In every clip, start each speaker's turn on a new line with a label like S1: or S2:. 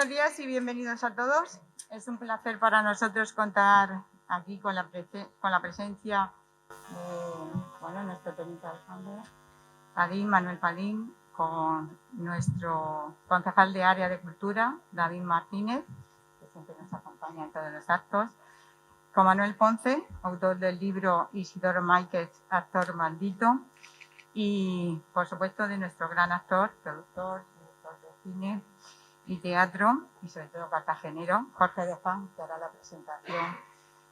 S1: Buenos días y bienvenidos a todos. Es un placer para nosotros contar aquí con la presencia de nuestro teniente alcalde Manuel Padín, con nuestro concejal de Área de Cultura, David Martínez, que siempre nos acompaña en todos los actos, con Manuel Ponce, autor del libro Isidoro Máiquez, actor maldito, y por supuesto de nuestro gran actor, productor, director de cine y teatro, y sobre todo cartagenero, Jorge de Juan, que hará la presentación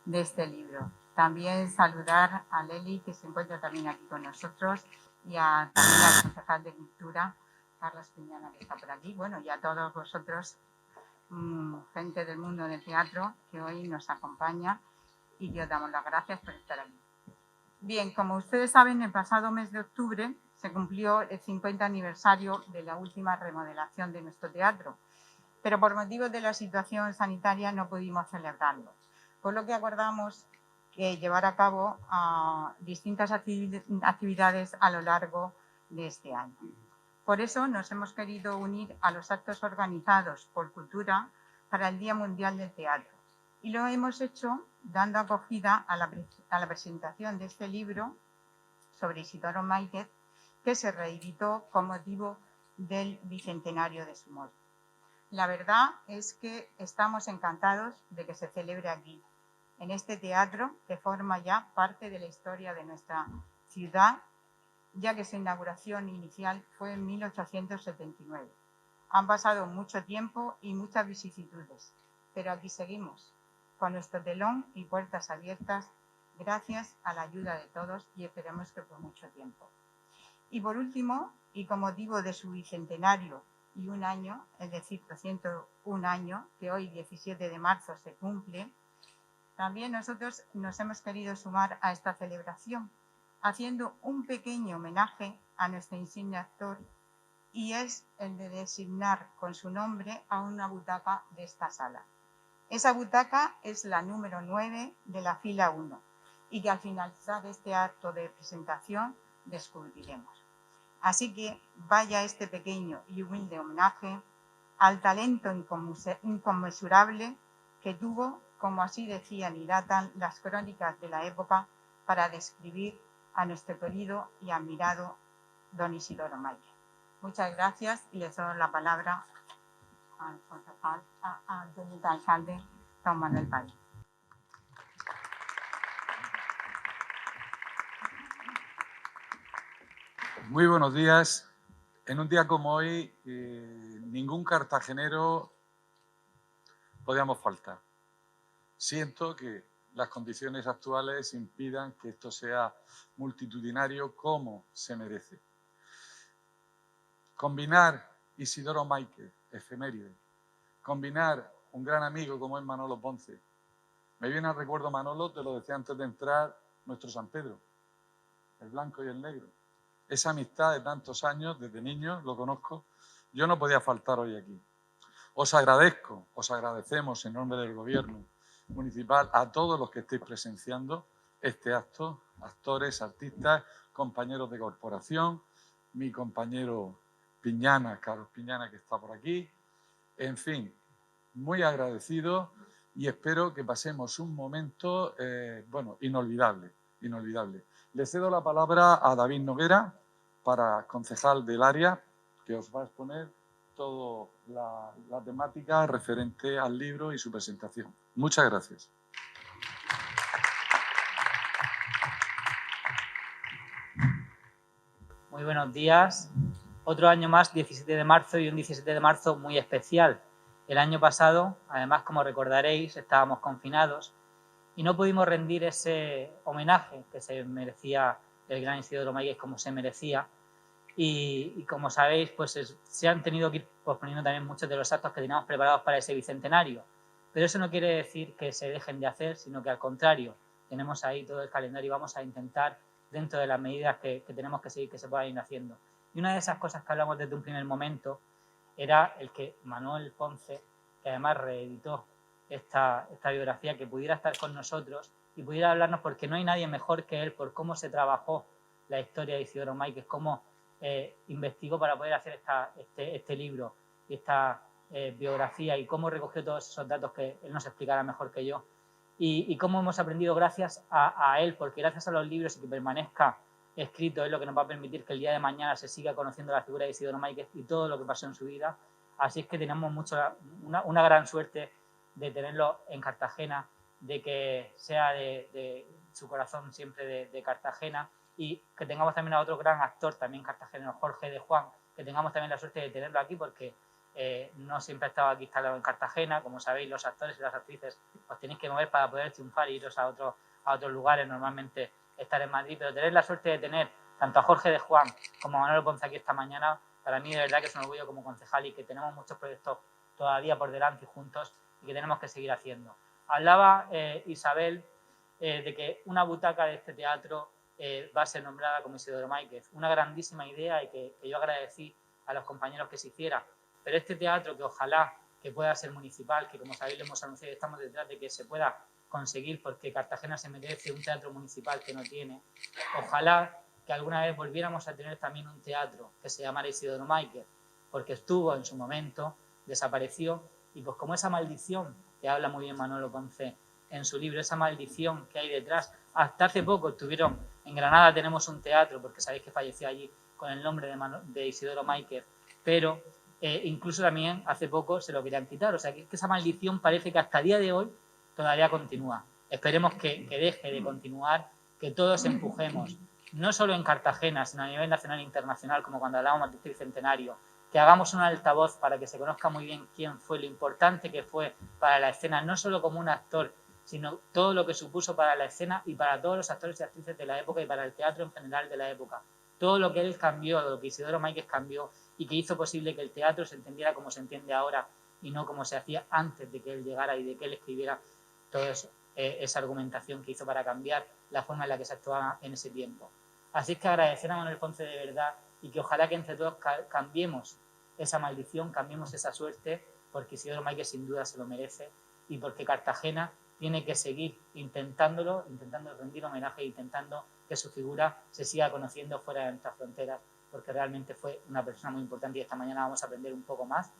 S1: de este libro. También saludar a Leli, que se encuentra también aquí con nosotros, y también al concejal de Cultura, Carlos Piñana, que está por aquí, bueno, y a todos vosotros, gente del mundo del teatro, que hoy nos acompaña, y que os damos las gracias por estar aquí. Bien, como ustedes saben, el pasado mes de octubre se cumplió el 50 aniversario de la última remodelación de nuestro teatro, pero por motivos de la situación sanitaria no pudimos celebrarlo, por lo que acordamos llevar a cabo distintas actividades a lo largo de este año. Por eso nos hemos querido unir a los actos organizados por Cultura para el Día Mundial del Teatro, y lo hemos hecho dando acogida a la presentación de este libro sobre Isidoro Máiquez, que se reeditó con motivo del bicentenario de su muerte. La verdad es que estamos encantados de que se celebre aquí, en este teatro, que forma ya parte de la historia de nuestra ciudad, ya que su inauguración inicial fue en 1879. Han pasado mucho tiempo y muchas vicisitudes, pero aquí seguimos, con nuestro telón y puertas abiertas, gracias a la ayuda de todos, y esperemos que por mucho tiempo. Y por último, y con motivo de su bicentenario y un año, es decir, 201 años, que hoy 17 de marzo se cumple, también nosotros nos hemos querido sumar a esta celebración, haciendo un pequeño homenaje a nuestro insigne actor, y es el de designar con su nombre a una butaca de esta sala. Esa butaca es la número 9 de la fila 1, y que al finalizar este acto de presentación descubriremos. Así que vaya este pequeño y humilde homenaje al talento inconmensurable que tuvo, como así decían y datan las crónicas de la época, para describir a nuestro querido y admirado don Isidoro Máiquez. Muchas gracias, y les doy la palabra al concejal, al teniente alcalde, don Manuel Padín.
S2: Muy buenos días. En un día como hoy, ningún cartagenero podíamos faltar. Siento que las condiciones actuales impidan que esto sea multitudinario como se merece. Combinar Isidoro Máiquez, efeméride, combinar un gran amigo como es Manolo Ponce. Me viene al recuerdo, Manolo, te lo decía antes de entrar, nuestro San Pedro, el blanco y el negro. Esa amistad de tantos años, desde niño, lo conozco, yo no podía faltar hoy aquí. Os agradecemos en nombre del Gobierno municipal a todos los que estéis presenciando este acto, actores, artistas, compañeros de corporación, mi compañero Piñana, Carlos Piñana, que está por aquí. En fin, muy agradecido, y espero que pasemos un momento, inolvidable. Le cedo la palabra a David Noguera, para concejal del área, que os va a exponer toda la temática referente al libro y su presentación. Muchas gracias.
S3: Muy buenos días. Otro año más, 17 de marzo, y un 17 de marzo muy especial. El año pasado, además, como recordaréis, estábamos confinados y no pudimos rendir ese homenaje que se merecía el gran Isidoro Máiquez, como se merecía. Y como sabéis, pues se han tenido que ir posponiendo también muchos de los actos que teníamos preparados para ese bicentenario. Pero eso no quiere decir que se dejen de hacer, sino que al contrario, tenemos ahí todo el calendario y vamos a intentar, dentro de las medidas que tenemos que seguir, que se puedan ir haciendo. Y una de esas cosas que hablamos desde un primer momento era el que Manuel Ponce, que además reeditó esta biografía, que pudiera estar con nosotros y pudiera hablarnos, porque no hay nadie mejor que él por cómo se trabajó la historia de Isidoro Máiquez, cómo investigó para poder hacer este libro y esta biografía y cómo recogió todos esos datos que él nos explicará mejor que yo. Y cómo hemos aprendido gracias a él, porque gracias a los libros y que permanezca escrito es lo que nos va a permitir que el día de mañana se siga conociendo la figura de Isidoro Máiquez y todo lo que pasó en su vida. Así es que tenemos una gran suerte de tenerlo en Cartagena, de que sea de su corazón siempre de Cartagena, y que tengamos también a otro gran actor también cartagenero, Jorge de Juan, que tengamos también la suerte de tenerlo aquí, porque no siempre ha estado aquí instalado en Cartagena. Como sabéis, los actores y las actrices os tenéis que mover para poder triunfar e iros a otros lugares, normalmente estar en Madrid, pero tener la suerte de tener tanto a Jorge de Juan como a Manolo Ponce aquí esta mañana, para mí de verdad que es un orgullo como concejal, y que tenemos muchos proyectos todavía por delante juntos y que tenemos que seguir haciendo. Hablaba Isabel de que una butaca de este teatro va a ser nombrada como Isidoro Máiquez. Una grandísima idea, y que yo agradecí a los compañeros que se hiciera. Pero este teatro, que ojalá que pueda ser municipal, que como sabéis lo hemos anunciado y estamos detrás de que se pueda conseguir, porque Cartagena se merece un teatro municipal que no tiene. Ojalá que alguna vez volviéramos a tener también un teatro que se llamara Isidoro Máiquez, porque estuvo en su momento, desapareció, y pues como esa maldición que habla muy bien Manolo Ponce en su libro, esa maldición que hay detrás. Hasta hace poco estuvieron en Granada, tenemos un teatro, porque sabéis que falleció allí con el nombre de Isidoro Máiquez, pero incluso también hace poco se lo querían quitar. O sea, que esa maldición parece que hasta el día de hoy todavía continúa. Esperemos que deje de continuar, que todos empujemos, no solo en Cartagena, sino a nivel nacional e internacional, como cuando hablábamos de este bicentenario, que hagamos un altavoz para que se conozca muy bien quién fue, lo importante que fue para la escena, no solo como un actor, sino todo lo que supuso para la escena y para todos los actores y actrices de la época y para el teatro en general de la época. Todo lo que él cambió, lo que Isidoro Máiquez cambió, y que hizo posible que el teatro se entendiera como se entiende ahora y no como se hacía antes de que él llegara y de que él escribiera toda esa argumentación que hizo para cambiar la forma en la que se actuaba en ese tiempo. Así es que agradecer a Manuel Ponce de verdad, y que ojalá que entre todos cambiemos esa maldición, cambiemos esa suerte, porque Isidoro Máiquez sin duda se lo merece, y porque Cartagena tiene que seguir intentando rendir homenaje, intentando que su figura se siga conociendo fuera de nuestras fronteras, porque realmente fue una persona muy importante, y esta mañana vamos a aprender un poco más.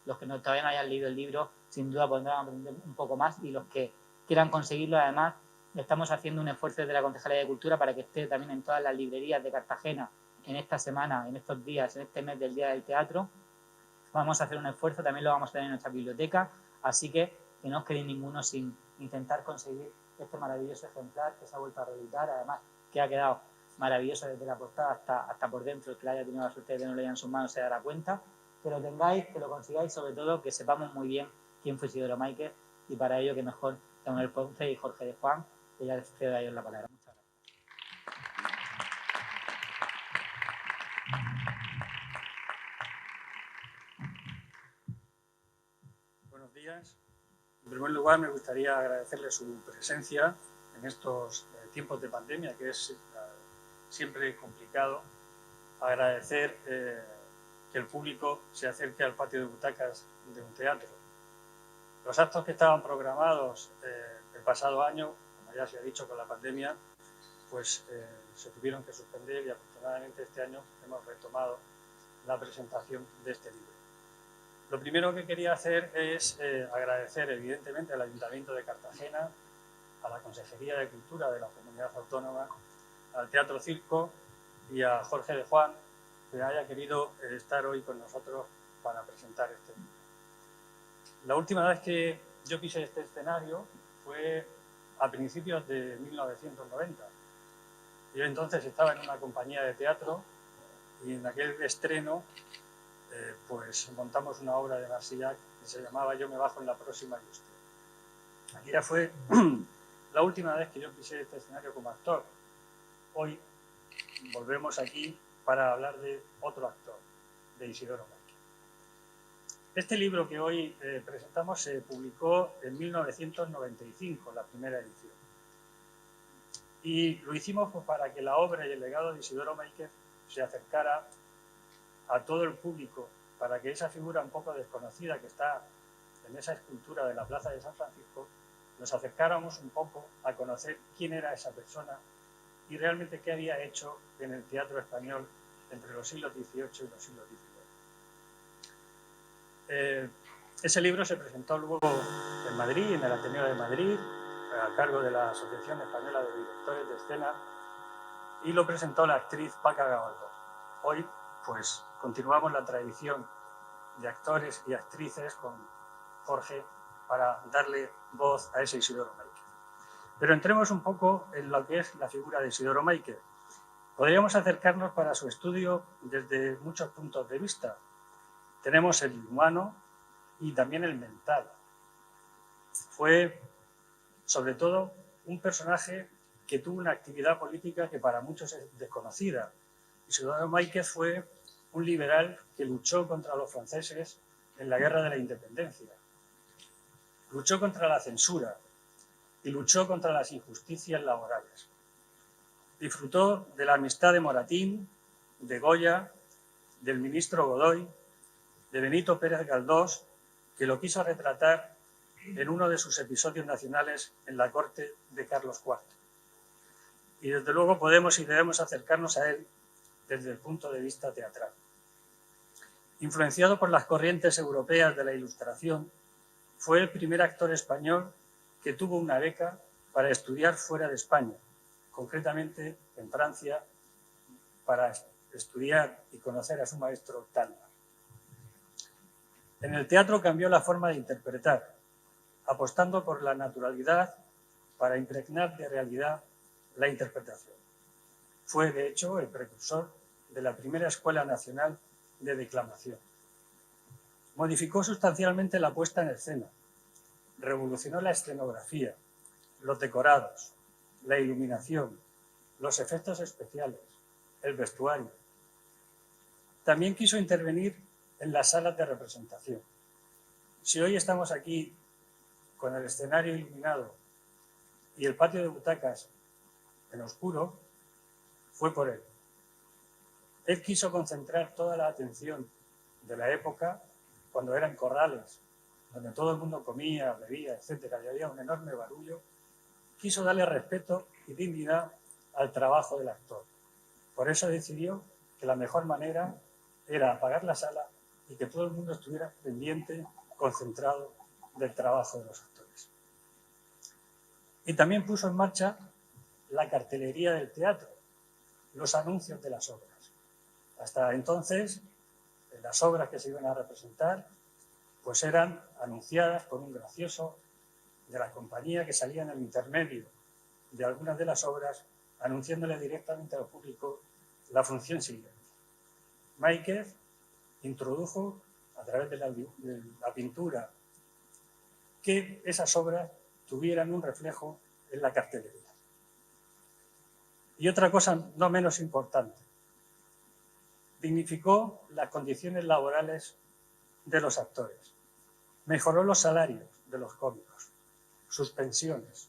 S3: Los que todavía no hayan leído el libro, sin duda podrán aprender un poco más, y los que quieran conseguirlo, además, estamos haciendo un esfuerzo desde la Concejalía de Cultura para que esté también en todas las librerías de Cartagena en esta semana, en estos días, en este mes del Día del Teatro. Vamos a hacer un esfuerzo, también lo vamos a tener en nuestra biblioteca, así que no os quedéis ninguno sin intentar conseguir este maravilloso ejemplar que se ha vuelto a reeditar, además que ha quedado maravilloso desde la portada hasta por dentro. El que haya tenido la suerte de tenerlo ya en sus manos se dará cuenta. Que lo tengáis, que lo consigáis, sobre todo que sepamos muy bien quién fue Isidoro Máiquez, y para ello que mejor que Manuel Ponce y Jorge de Juan, que ya les cedo a ellos la palabra. Muchas gracias.
S4: Buenos días. En primer lugar, me gustaría agradecerle su presencia en estos tiempos de pandemia, que es siempre complicado. Agradecer que el público se acerque al patio de butacas de un teatro. Los actos que estaban programados el pasado año, como ya se ha dicho con la pandemia, pues se tuvieron que suspender, y afortunadamente este año hemos retomado la presentación de este libro. Lo primero que quería hacer es agradecer evidentemente al Ayuntamiento de Cartagena, a la Consejería de Cultura de la Comunidad Autónoma, al Teatro Circo y a Jorge de Juan, que haya querido estar hoy con nosotros para presentar este libro. La última vez que yo pisé este escenario fue a principios de 1990. Yo entonces estaba en una compañía de teatro, y en aquel estreno pues montamos una obra de Marsillac que se llamaba Yo me bajo en la próxima y usted. Aquella fue la última vez que yo pisé este escenario como actor. Hoy volvemos aquí para hablar de otro actor, de Isidoro Máiquez. Este libro que hoy presentamos se publicó en 1995, la primera edición. Y lo hicimos pues, para que la obra y el legado de Isidoro Máiquez se acercara a todo el público, para que esa figura un poco desconocida que está en esa escultura de la Plaza de San Francisco, nos acercáramos un poco a conocer quién era esa persona y realmente qué había hecho en el teatro español entre los siglos XVIII y los siglos XIX. Ese libro se presentó luego en Madrid, en el Ateneo de Madrid, a cargo de la Asociación Española de Directores de Escena, y lo presentó la actriz Paca Gabaldón. Hoy, pues, continuamos la tradición de actores y actrices con Jorge para darle voz a ese Isidoro Máiquez. Pero entremos un poco en lo que es la figura de Isidoro Máiquez. Podríamos acercarnos para su estudio desde muchos puntos de vista. Tenemos el humano y también el mental. Fue, sobre todo, un personaje que tuvo una actividad política que para muchos es desconocida. Isidoro Máiquez fue un liberal que luchó contra los franceses en la Guerra de la Independencia. Luchó contra la censura y luchó contra las injusticias laborales. Disfrutó de la amistad de Moratín, de Goya, del ministro Godoy, de Benito Pérez Galdós, que lo quiso retratar en uno de sus episodios nacionales en la corte de Carlos IV. Y desde luego podemos y debemos acercarnos a él desde el punto de vista teatral. Influenciado por las corrientes europeas de la Ilustración, fue el primer actor español que tuvo una beca para estudiar fuera de España, concretamente en Francia, para estudiar y conocer a su maestro Talma. En el teatro cambió la forma de interpretar, apostando por la naturalidad para impregnar de realidad la interpretación. Fue, de hecho, el precursor de la primera Escuela Nacional de Declamación. Modificó sustancialmente la puesta en escena, revolucionó la escenografía, los decorados, la iluminación, los efectos especiales, el vestuario. También quiso intervenir en las salas de representación. Si hoy estamos aquí con el escenario iluminado y el patio de butacas en oscuro, fue por él. Él quiso concentrar toda la atención de la época, cuando eran corrales, donde todo el mundo comía, bebía, etcétera, y había un enorme barullo. Quiso darle respeto y dignidad al trabajo del actor. Por eso decidió que la mejor manera era apagar la sala y que todo el mundo estuviera pendiente, concentrado del trabajo de los actores. Y también puso en marcha la cartelería del teatro, los anuncios de las obras. Hasta entonces, las obras que se iban a representar pues eran anunciadas por un gracioso de la compañía que salía en el intermedio de algunas de las obras, anunciándole directamente al público la función siguiente. Máiquez introdujo, a través de la pintura, que esas obras tuvieran un reflejo en la cartelería. Y otra cosa no menos importante, dignificó las condiciones laborales de los actores, mejoró los salarios de los cómicos, sus pensiones,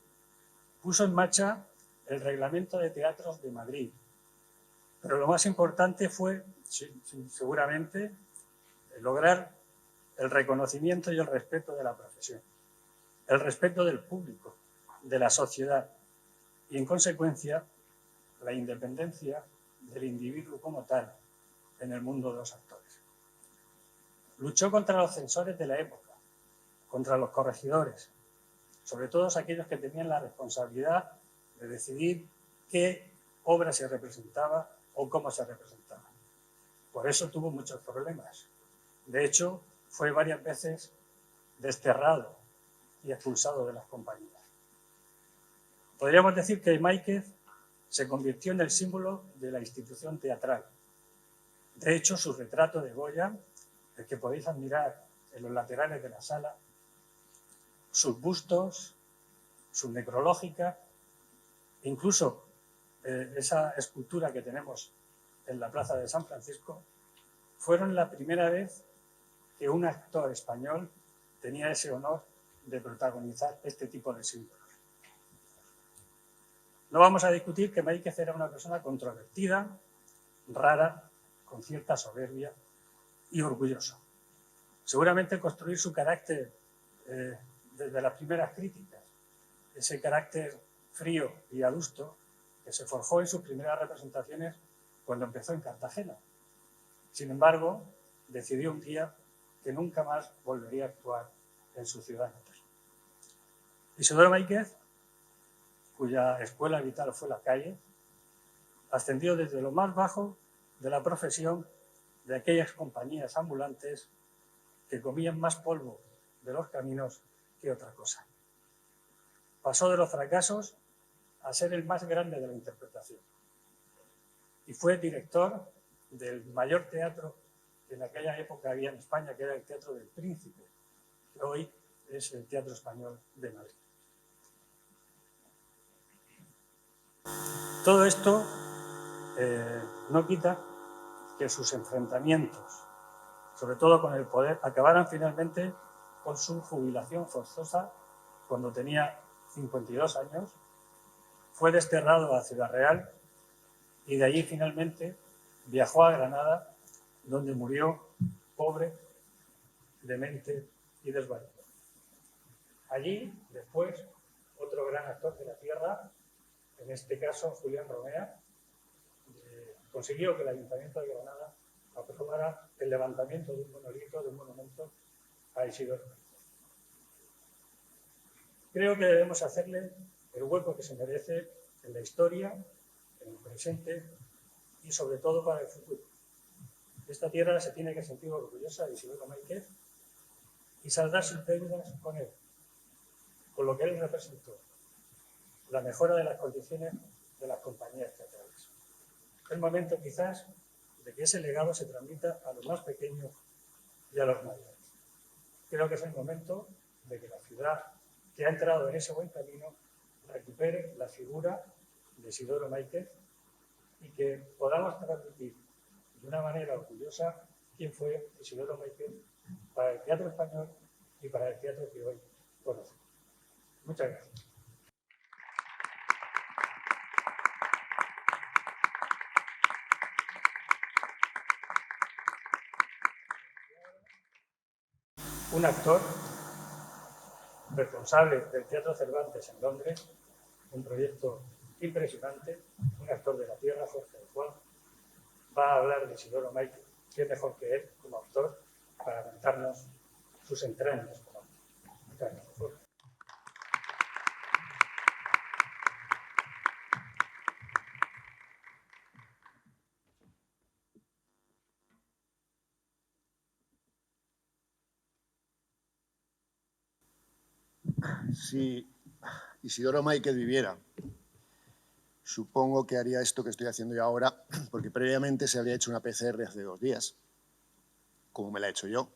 S4: puso en marcha el reglamento de teatros de Madrid, pero lo más importante fue, seguramente, lograr el reconocimiento y el respeto de la profesión, el respeto del público, de la sociedad y, en consecuencia, la independencia del individuo como tal en el mundo de los actores. Luchó contra los censores de la época, contra los corregidores, sobre todo aquellos que tenían la responsabilidad de decidir qué obra se representaba o cómo se representaba. Por eso tuvo muchos problemas. De hecho, fue varias veces desterrado y expulsado de las compañías. Podríamos decir que Máiquez se convirtió en el símbolo de la institución teatral. De hecho, su retrato de Goya, el que podéis admirar en los laterales de la sala, sus bustos, su necrológica, incluso esa escultura que tenemos en la Plaza de San Francisco, fueron la primera vez que un actor español tenía ese honor de protagonizar este tipo de símbolos. No vamos a discutir que Máiquez era una persona controvertida, rara, con cierta soberbia y orgulloso. Seguramente construir su carácter desde las primeras críticas, ese carácter frío y adusto que se forjó en sus primeras representaciones cuando empezó en Cartagena. Sin embargo, decidió un día que nunca más volvería a actuar en su ciudad natal. Isidoro Máiquez, cuya escuela vital fue la calle, ascendió desde lo más bajo de la profesión de aquellas compañías ambulantes que comían más polvo de los caminos que otra cosa. Pasó de los fracasos a ser el más grande de la interpretación y fue director del mayor teatro que en aquella época había en España, que era el Teatro del Príncipe, que hoy es el Teatro Español de Madrid. Todo esto no quita que sus enfrentamientos, sobre todo con el poder, acabaran finalmente con su jubilación forzosa cuando tenía 52 años. Fue desterrado a Ciudad Real y de allí finalmente viajó a Granada, donde murió pobre, demente y desvalidado. Allí, después, otro gran actor de la tierra, en este caso Julián Romea, consiguió que el Ayuntamiento de Granada aprobara el levantamiento de un monolito, de un monumento a Isidoro Máiquez. Creo que debemos hacerle el hueco que se merece en la historia, en el presente y sobre todo para el futuro. Esta tierra se tiene que sentir orgullosa de Isidoro Máiquez y saldar sus deudas con él, con lo que él representó, la mejora de las condiciones de las compañías teatrales. Es el momento quizás de que ese legado se transmita a los más pequeños y a los mayores. Creo que es el momento de que la ciudad, que ha entrado en ese buen camino, recupere la figura de Isidoro Máiquez y que podamos transmitir de una manera orgullosa quién fue Isidoro Máiquez para el teatro español y para el teatro que hoy conocemos. Muchas gracias. Un actor responsable del Teatro Cervantes en Londres, un proyecto impresionante, un actor de la tierra, Jorge del Juan, va a hablar de Isidoro Máiquez, que es mejor que él como autor, para contarnos sus entrañas como autor. Muchas gracias, Jorge.
S5: Si Isidoro Máiquez viviera, supongo que haría esto que estoy haciendo yo ahora, porque previamente se habría hecho una PCR hace 2 días, como me la he hecho yo,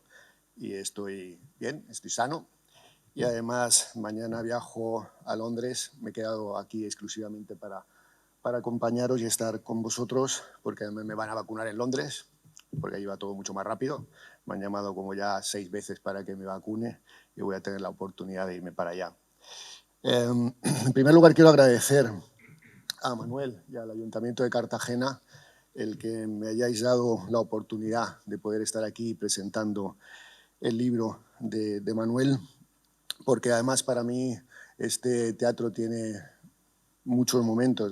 S5: y estoy bien, estoy sano. Y además mañana viajo a Londres, me he quedado aquí exclusivamente para acompañaros y estar con vosotros, porque además me van a vacunar en Londres, porque ahí va todo mucho más rápido. Me han llamado como ya 6 veces para que me vacune y voy a tener la oportunidad de irme para allá. En primer lugar, quiero agradecer a Manuel y al Ayuntamiento de Cartagena el que me hayáis dado la oportunidad de poder estar aquí presentando el libro de Manuel, porque además para mí este teatro tiene muchos momentos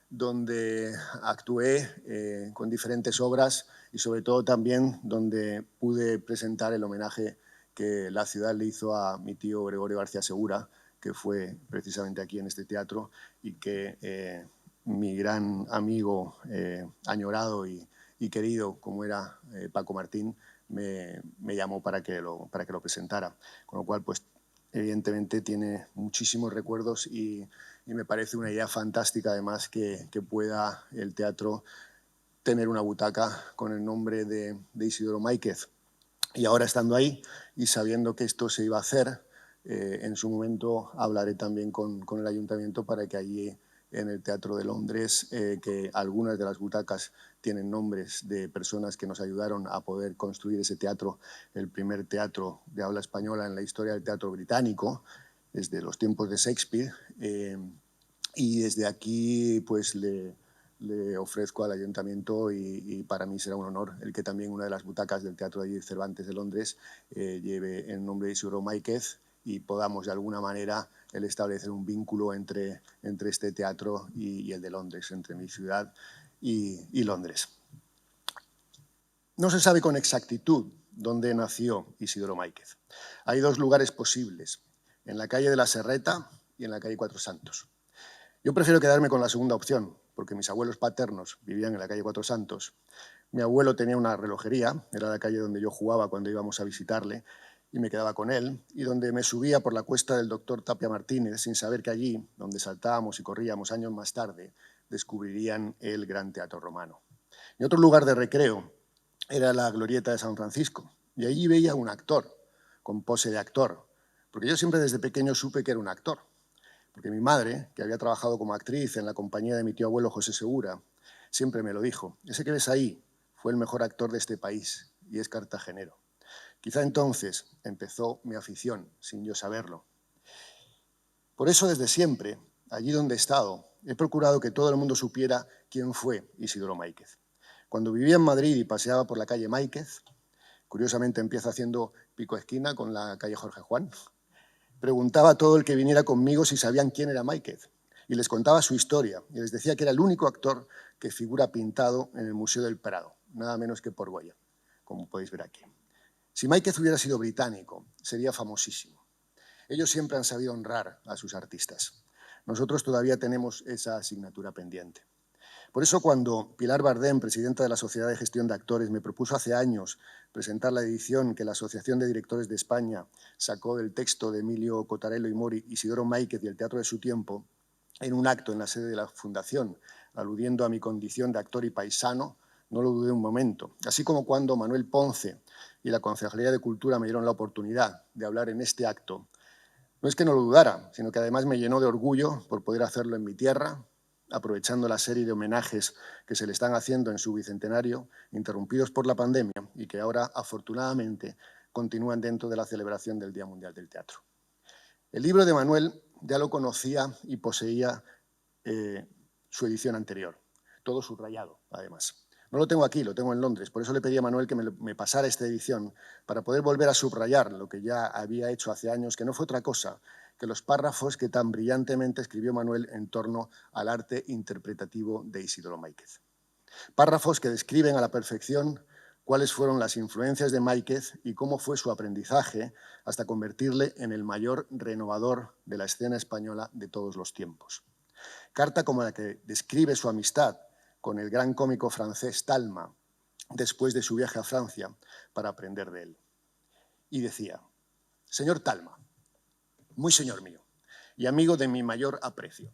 S5: donde actué con diferentes obras y sobre todo también donde pude presentar el homenaje que la ciudad le hizo a mi tío Gregorio García Segura, que fue precisamente aquí en este teatro y que mi gran amigo añorado y querido como era Paco Martín me llamó para que lo presentara, con lo cual pues evidentemente tiene muchísimos recuerdos y me parece una idea fantástica además que pueda el teatro tener una butaca con el nombre de Isidoro Máiquez. Y ahora estando ahí y sabiendo que esto se iba a hacer, en su momento hablaré también con el ayuntamiento para que allí en el Teatro de Londres, que algunas de las butacas tienen nombres de personas que nos ayudaron a poder construir ese teatro, el primer teatro de habla española en la historia del teatro británico, desde los tiempos de Shakespeare. Y desde aquí pues le ofrezco al ayuntamiento y para mí será un honor el que también una de las butacas del Teatro de Cervantes de Londres lleve el nombre de Isidoro Máiquez y podamos de alguna manera el establecer un vínculo entre este teatro y el de Londres, entre mi ciudad y Londres. No se sabe con exactitud donde nació Isidoro Máiquez. Hay dos lugares posibles, en la calle de la Serreta y en la calle Cuatro Santos. Yo prefiero quedarme con la segunda opción, porque mis abuelos paternos vivían en la calle Cuatro Santos. Mi abuelo tenía una relojería, era la calle donde yo jugaba cuando íbamos a visitarle, y me quedaba con él, y donde me subía por la cuesta del doctor Tapia Martínez, sin saber que allí, donde saltábamos y corríamos años más tarde, descubrirían el Gran Teatro Romano. Y otro lugar de recreo era la Glorieta de San Francisco, y allí veía a un actor, con pose de actor, porque yo siempre desde pequeño supe que era un actor, porque mi madre, que había trabajado como actriz en la compañía de mi tío abuelo José Segura, siempre me lo dijo: ese que ves ahí fue el mejor actor de este país, y es cartagenero. Quizá entonces empezó mi afición, sin yo saberlo. Por eso, desde siempre, allí donde he estado, he procurado que todo el mundo supiera quién fue Isidoro Máiquez. Cuando vivía en Madrid y paseaba por la calle Máiquez, curiosamente empieza haciendo pico esquina con la calle Jorge Juan, preguntaba a todo el que viniera conmigo si sabían quién era Máiquez, y les contaba su historia, y les decía que era el único actor que figura pintado en el Museo del Prado, nada menos que por Goya, como podéis ver aquí. Si Máiquez hubiera sido británico, sería famosísimo. Ellos siempre han sabido honrar a sus artistas. Nosotros todavía tenemos esa asignatura pendiente. Por eso, cuando Pilar Bardem, presidenta de la Sociedad de Gestión de Actores, me propuso hace años presentar la edición que la Asociación de Directores de España sacó del texto de Emilio Cotarello y Mori, Isidoro Máiquez y el teatro de su tiempo, en un acto en la sede de la Fundación, aludiendo a mi condición de actor y paisano, no lo dudé un momento. Así como cuando Manuel Ponce y la Concejalía de Cultura me dieron la oportunidad de hablar en este acto, no es que no lo dudara, sino que además me llenó de orgullo por poder hacerlo en mi tierra, aprovechando la serie de homenajes que se le están haciendo en su bicentenario, interrumpidos por la pandemia y que ahora, afortunadamente, continúan dentro de la celebración del Día Mundial del Teatro. El libro de Manuel ya lo conocía y poseía su edición anterior, todo subrayado, además. No lo tengo aquí, lo tengo en Londres, por eso le pedí a Manuel que me pasara esta edición para poder volver a subrayar lo que ya había hecho hace años, que no fue otra cosa que los párrafos que tan brillantemente escribió Manuel en torno al arte interpretativo de Isidoro Máiquez. Párrafos que describen a la perfección cuáles fueron las influencias de Máiquez y cómo fue su aprendizaje hasta convertirle en el mayor renovador de la escena española de todos los tiempos. Carta como la que describe su amistad con el gran cómico francés Talma después de su viaje a Francia para aprender de él. Y decía: señor Talma, muy señor mío y amigo de mi mayor aprecio,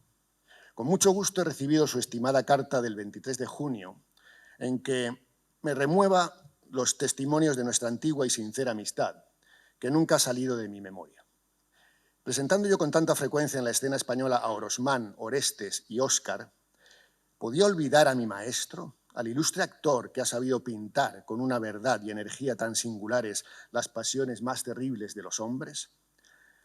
S5: con mucho gusto he recibido su estimada carta del 23 de junio en que me remueva los testimonios de nuestra antigua y sincera amistad, que nunca ha salido de mi memoria. Presentando yo con tanta frecuencia en la escena española a Orosmán, Orestes y Óscar, ¿podía olvidar a mi maestro, al ilustre actor que ha sabido pintar con una verdad y energía tan singulares las pasiones más terribles de los hombres?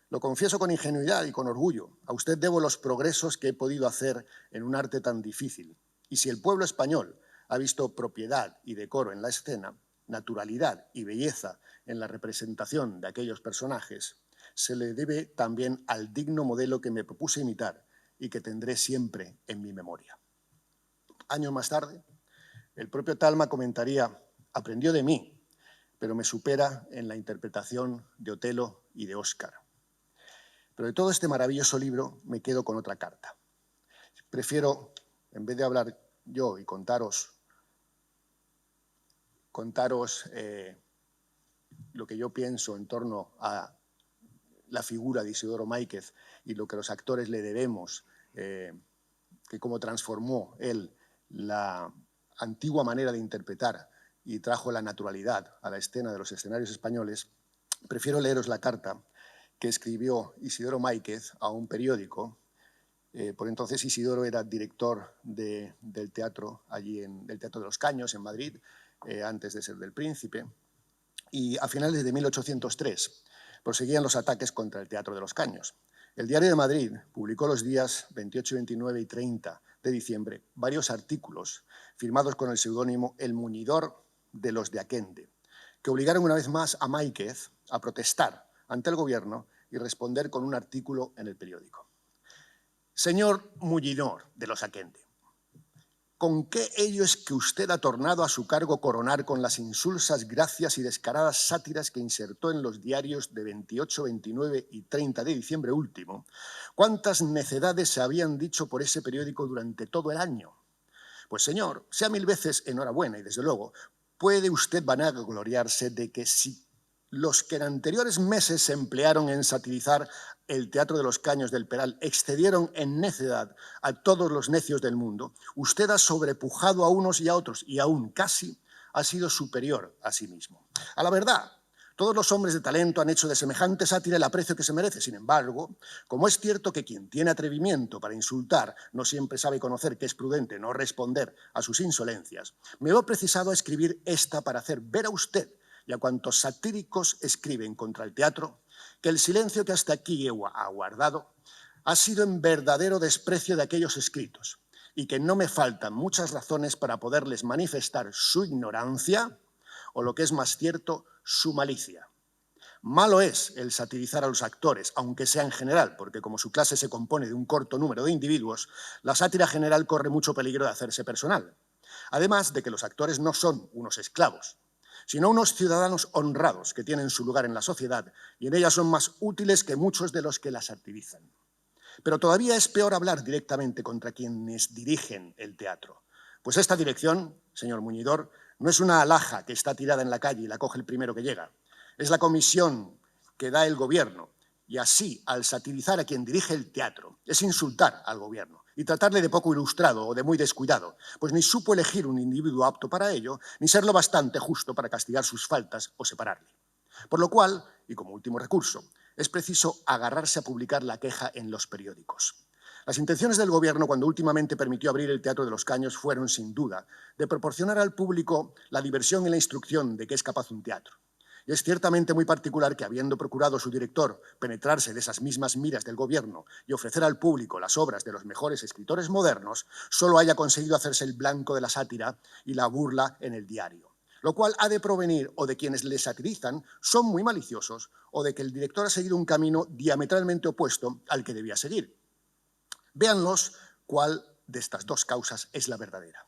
S5: Lo confieso con ingenuidad y con orgullo. A usted debo los progresos que he podido hacer en un arte tan difícil. Y si el pueblo español ha visto propiedad y decoro en la escena, naturalidad y belleza en la representación de aquellos personajes, se le debe también al digno modelo que me propuse imitar y que tendré siempre en mi memoria. Años más tarde, el propio Talma comentaría: aprendió de mí, pero me supera en la interpretación de Otelo y de Óscar. Pero de todo este maravilloso libro me quedo con otra carta. Prefiero, en vez de hablar yo y contaros lo que yo pienso en torno a la figura de Isidoro Máiquez y lo que los actores le debemos, que cómo transformó él la antigua manera de interpretar y trajo la naturalidad a la escena de los escenarios españoles, prefiero leeros la carta que escribió Isidoro Máiquez a un periódico. Por entonces Isidoro era director del teatro, del Teatro de los Caños, en Madrid, antes de ser del Príncipe, y a finales de 1803 proseguían los ataques contra el Teatro de los Caños. El Diario de Madrid publicó los días 28, 29 y 30 de diciembre varios artículos firmados con el seudónimo El Muñidor de los de Aquende, que obligaron una vez más a Máiquez a protestar ante el gobierno y responder con un artículo en el periódico. Señor Muñidor de los Aquende, ¿con qué ello es que usted ha tornado a su cargo coronar con las insulsas gracias y descaradas sátiras que insertó en los diarios de 28, 29 y 30 de diciembre último? ¿Cuántas necedades se habían dicho por ese periódico durante todo el año? Pues señor, sea mil veces enhorabuena y desde luego puede usted vanagloriarse de que si los que en anteriores meses se emplearon en satirizar el Teatro de los Caños del Peral excedieron en necedad a todos los necios del mundo, usted ha sobrepujado a unos y a otros y aún casi ha sido superior a sí mismo. A la verdad, todos los hombres de talento han hecho de semejante sátira el aprecio que se merece. Sin embargo, como es cierto que quien tiene atrevimiento para insultar no siempre sabe conocer que es prudente no responder a sus insolencias, me veo precisado a escribir esta para hacer ver a usted y a cuantos satíricos escriben contra el teatro, que el silencio que hasta aquí ha guardado ha sido en verdadero desprecio de aquellos escritos y que no me faltan muchas razones para poderles manifestar su ignorancia o, lo que es más cierto, su malicia. Malo es el satirizar a los actores, aunque sea en general, porque como su clase se compone de un corto número de individuos, la sátira general corre mucho peligro de hacerse personal. Además de que los actores no son unos esclavos, sino unos ciudadanos honrados que tienen su lugar en la sociedad y en ella son más útiles que muchos de los que la satirizan. Pero todavía es peor hablar directamente contra quienes dirigen el teatro. Pues esta dirección, señor Muñidor, no es una alhaja que está tirada en la calle y la coge el primero que llega. Es la comisión que da el gobierno y así, al satirizar a quien dirige el teatro, es insultar al gobierno y tratarle de poco ilustrado o de muy descuidado, pues ni supo elegir un individuo apto para ello, ni ser lo bastante justo para castigar sus faltas o separarle. Por lo cual, y como último recurso, es preciso agarrarse a publicar la queja en los periódicos. Las intenciones del gobierno cuando últimamente permitió abrir el Teatro de los Caños fueron, sin duda, de proporcionar al público la diversión y la instrucción de que es capaz un teatro. Y es ciertamente muy particular que, habiendo procurado su director penetrarse de esas mismas miras del gobierno y ofrecer al público las obras de los mejores escritores modernos, solo haya conseguido hacerse el blanco de la sátira y la burla en el diario. Lo cual ha de provenir o de quienes le satirizan son muy maliciosos o de que el director ha seguido un camino diametralmente opuesto al que debía seguir. Véanlos cuál de estas dos causas es la verdadera.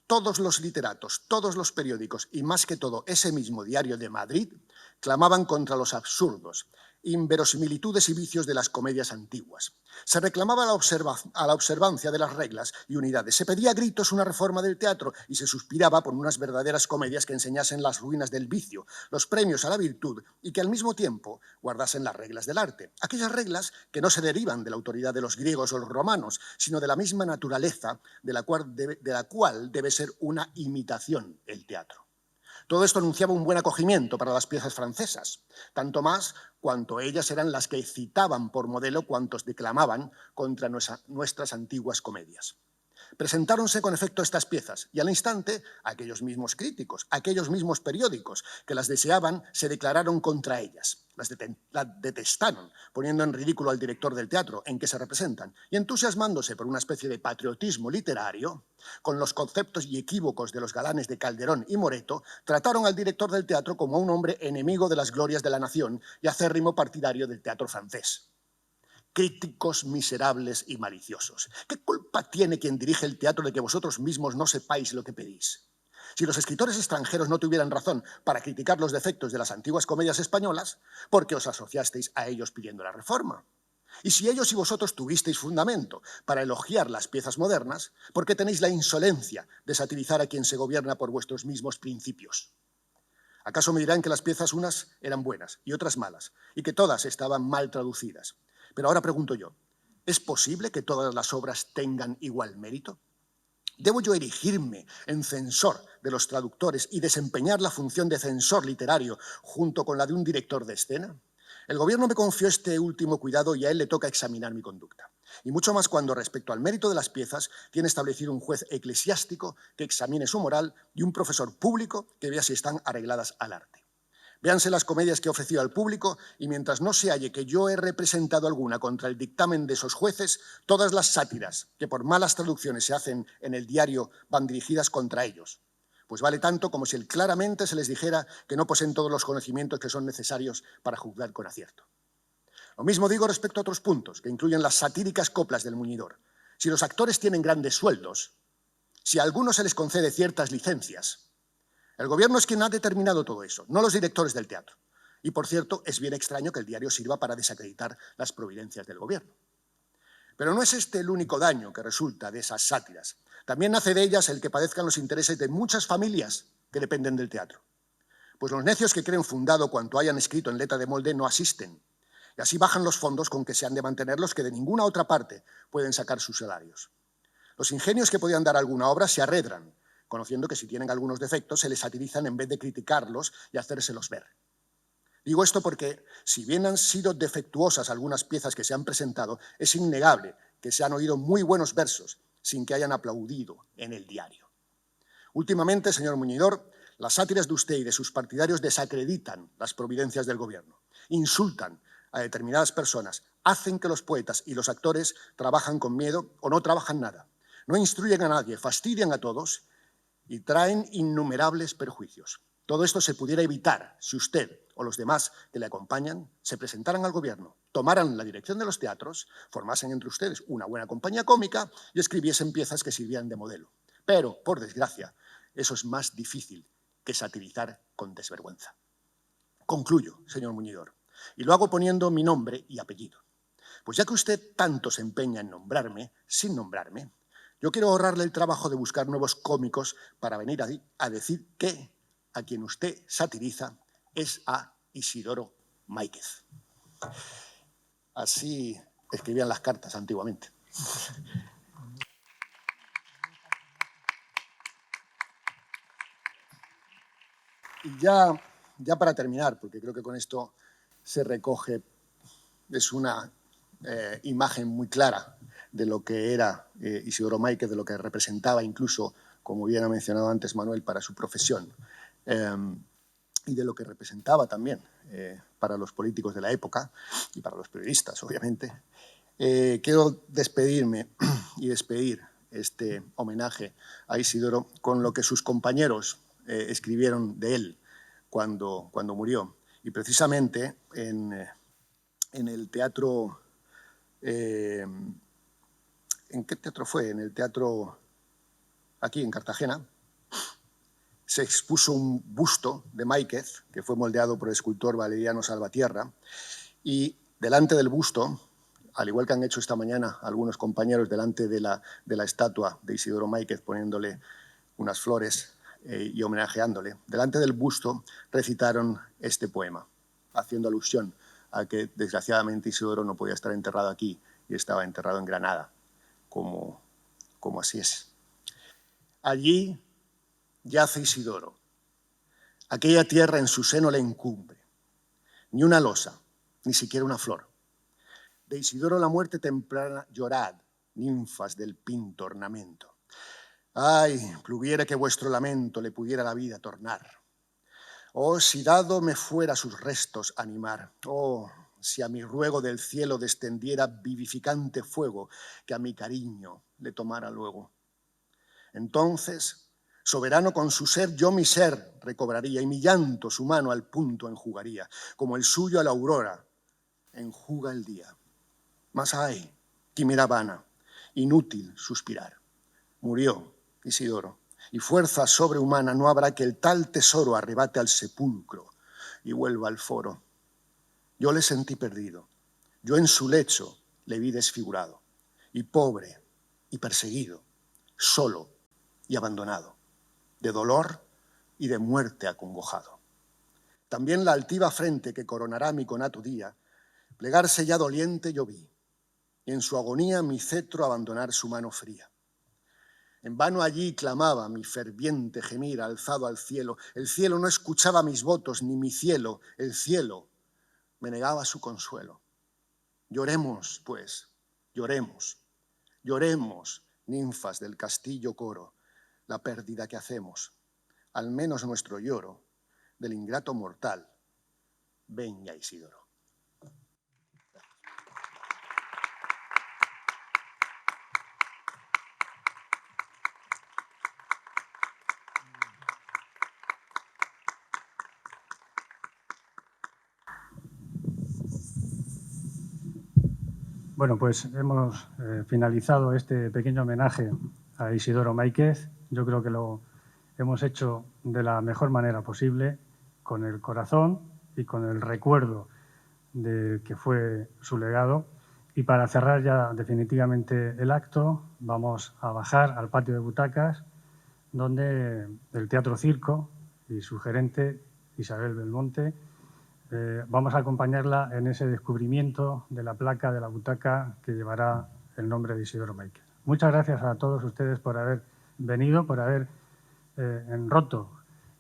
S5: Todos los literatos, todos los periódicos y más que todo ese mismo Diario de Madrid clamaban contra los absurdos, inverosimilitudes y vicios de las comedias antiguas. Se reclamaba la observancia de las reglas y unidades. Se pedía a gritos una reforma del teatro y se suspiraba por unas verdaderas comedias que enseñasen las ruinas del vicio, los premios a la virtud y que al mismo tiempo guardasen las reglas del arte. Aquellas reglas que no se derivan de la autoridad de los griegos o los romanos, sino de la misma naturaleza de la cual debe ser una imitación el teatro. Todo esto anunciaba un buen acogimiento para las piezas francesas, tanto más cuanto ellas eran las que citaban por modelo cuantos declamaban contra nuestras antiguas comedias. Presentáronse con efecto estas piezas y al instante aquellos mismos críticos, aquellos mismos periódicos que las deseaban se declararon contra ellas. Las detestaron, poniendo en ridículo al director del teatro en que se representan y entusiasmándose por una especie de patriotismo literario, con los conceptos y equívocos de los galanes de Calderón y Moreto, trataron al director del teatro como a un hombre enemigo de las glorias de la nación y acérrimo partidario del teatro francés. Críticos miserables y maliciosos. ¿Qué culpa tiene quien dirige el teatro de que vosotros mismos no sepáis lo que pedís? Si los escritores extranjeros no tuvieran razón para criticar los defectos de las antiguas comedias españolas, ¿por qué os asociasteis a ellos pidiendo la reforma? Y si ellos y vosotros tuvisteis fundamento para elogiar las piezas modernas, ¿por qué tenéis la insolencia de satirizar a quien se gobierna por vuestros mismos principios? ¿Acaso me dirán que las piezas unas eran buenas y otras malas, y que todas estaban mal traducidas? Pero ahora pregunto yo, ¿es posible que todas las obras tengan igual mérito? ¿Debo yo erigirme en censor de los traductores y desempeñar la función de censor literario junto con la de un director de escena? El gobierno me confió este último cuidado y a él le toca examinar mi conducta. Y mucho más cuando, respecto al mérito de las piezas, tiene establecido un juez eclesiástico que examine su moral y un profesor público que vea si están arregladas al arte. Véanse las comedias que he ofrecido al público y mientras no se halle que yo he representado alguna contra el dictamen de esos jueces, todas las sátiras que por malas traducciones se hacen en el diario van dirigidas contra ellos. Pues vale tanto como si claramente se les dijera que no poseen todos los conocimientos que son necesarios para juzgar con acierto. Lo mismo digo respecto a otros puntos, que incluyen las satíricas coplas del Muñidor. Si los actores tienen grandes sueldos, Si a algunos se les concede ciertas licencias, el gobierno es quien ha determinado todo eso, no los directores del teatro. Y, por cierto, es bien extraño que el diario sirva para desacreditar las providencias del gobierno. Pero no es este el único daño que resulta de esas sátiras. También nace de ellas el que padezcan los intereses de muchas familias que dependen del teatro. Pues los necios que creen fundado cuanto hayan escrito en letra de molde no asisten. Y así bajan los fondos con que se han de mantener los que de ninguna otra parte pueden sacar sus salarios. Los ingenios que podían dar alguna obra se arredran, conociendo que si tienen algunos defectos se les satirizan en vez de criticarlos y hacérselos ver. Digo esto porque, si bien han sido defectuosas algunas piezas que se han presentado, es innegable que se han oído muy buenos versos sin que hayan aplaudido en el diario. Últimamente, señor Muñidor, las sátiras de usted y de sus partidarios desacreditan las providencias del gobierno, insultan a determinadas personas, hacen que los poetas y los actores trabajan con miedo o no trabajan nada, no instruyen a nadie, fastidian a todos y traen innumerables perjuicios. Todo esto se pudiera evitar si usted o los demás que le acompañan se presentaran al gobierno, tomaran la dirección de los teatros, formasen entre ustedes una buena compañía cómica y escribiesen piezas que sirvieran de modelo. Pero, por desgracia, eso es más difícil que satirizar con desvergüenza. Concluyo, señor Muñidor, y lo hago poniendo mi nombre y apellido. Pues ya que usted tanto se empeña en nombrarme, sin nombrarme, yo quiero ahorrarle el trabajo de buscar nuevos cómicos para venir a decir que a quien usted satiriza es a Isidoro Máiquez. Así escribían las cartas antiguamente. Y ya para terminar, porque creo que con esto se recoge, es una imagen muy clara de lo que era Isidoro Máiquez, de lo que representaba incluso, como bien ha mencionado antes Manuel, para su profesión, y de lo que representaba también para los políticos de la época y para los periodistas, obviamente. Quiero despedirme y despedir este homenaje a Isidoro con lo que sus compañeros escribieron de él cuando murió. Y precisamente en el teatro... ¿En qué teatro fue? En el teatro aquí en Cartagena se expuso un busto de Máiquez que fue moldeado por el escultor Valeriano Salvatierra y delante del busto, al igual que han hecho esta mañana algunos compañeros delante de la estatua de Isidoro Máiquez poniéndole unas flores y homenajeándole, delante del busto recitaron este poema, haciendo alusión a que desgraciadamente Isidoro no podía estar enterrado aquí y estaba enterrado en Granada, como así es. Allí yace Isidoro, aquella tierra en su seno le encumbre, ni una losa, ni siquiera una flor. De Isidoro la muerte temprana llorad, ninfas del pinto ornamento. Ay, pluguiera que vuestro lamento le pudiera la vida tornar. Oh, si dado me fuera sus restos animar. Oh, si a mi ruego del cielo descendiera vivificante fuego que a mi cariño le tomara luego. Entonces, soberano con su ser, yo mi ser recobraría y mi llanto su mano al punto enjugaría, como el suyo a la aurora enjuga el día. Mas ay, quimera vana, inútil suspirar. Murió Isidoro, y fuerza sobrehumana no habrá que el tal tesoro arrebate al sepulcro y vuelva al foro. Yo le sentí perdido, yo en su lecho le vi desfigurado, y pobre y perseguido, solo y abandonado, de dolor y de muerte acongojado. También la altiva frente que coronará mi conato día, plegarse ya doliente yo vi, y en su agonía mi cetro abandonar su mano fría. En vano allí clamaba mi ferviente gemir alzado al cielo. El cielo no escuchaba mis votos, ni mi cielo, el cielo, me negaba su consuelo. Lloremos, pues, lloremos, lloremos, ninfas del castillo coro, la pérdida que hacemos, al menos nuestro lloro, del ingrato mortal, ven ya Isidoro.
S4: Bueno, pues hemos finalizado este pequeño homenaje a Isidoro Máiquez
S6: yo creo que lo hemos hecho de la mejor manera posible, con el corazón y con el recuerdo de que fue su legado. Y para cerrar ya definitivamente el acto, vamos a bajar al patio de butacas, donde el Teatro Circo y su gerente, Isabel Belmonte, vamos a acompañarla en ese descubrimiento de la placa de la butaca que llevará el nombre de Isidoro Máiquez. Muchas gracias a todos ustedes por haber venido, por haber roto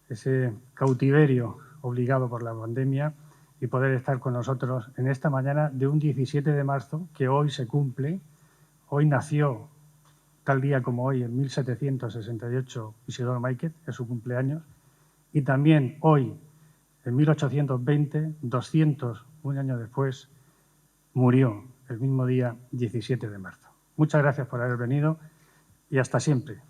S6: ese cautiverio obligado por la pandemia y poder estar con nosotros en esta mañana de un 17 de marzo que hoy se cumple. Hoy nació, tal día como hoy, en 1768, Isidoro Máiquez, es su cumpleaños, y también hoy, en 1820, 201 años después, murió el mismo día 17 de marzo. Muchas gracias por haber venido y hasta siempre.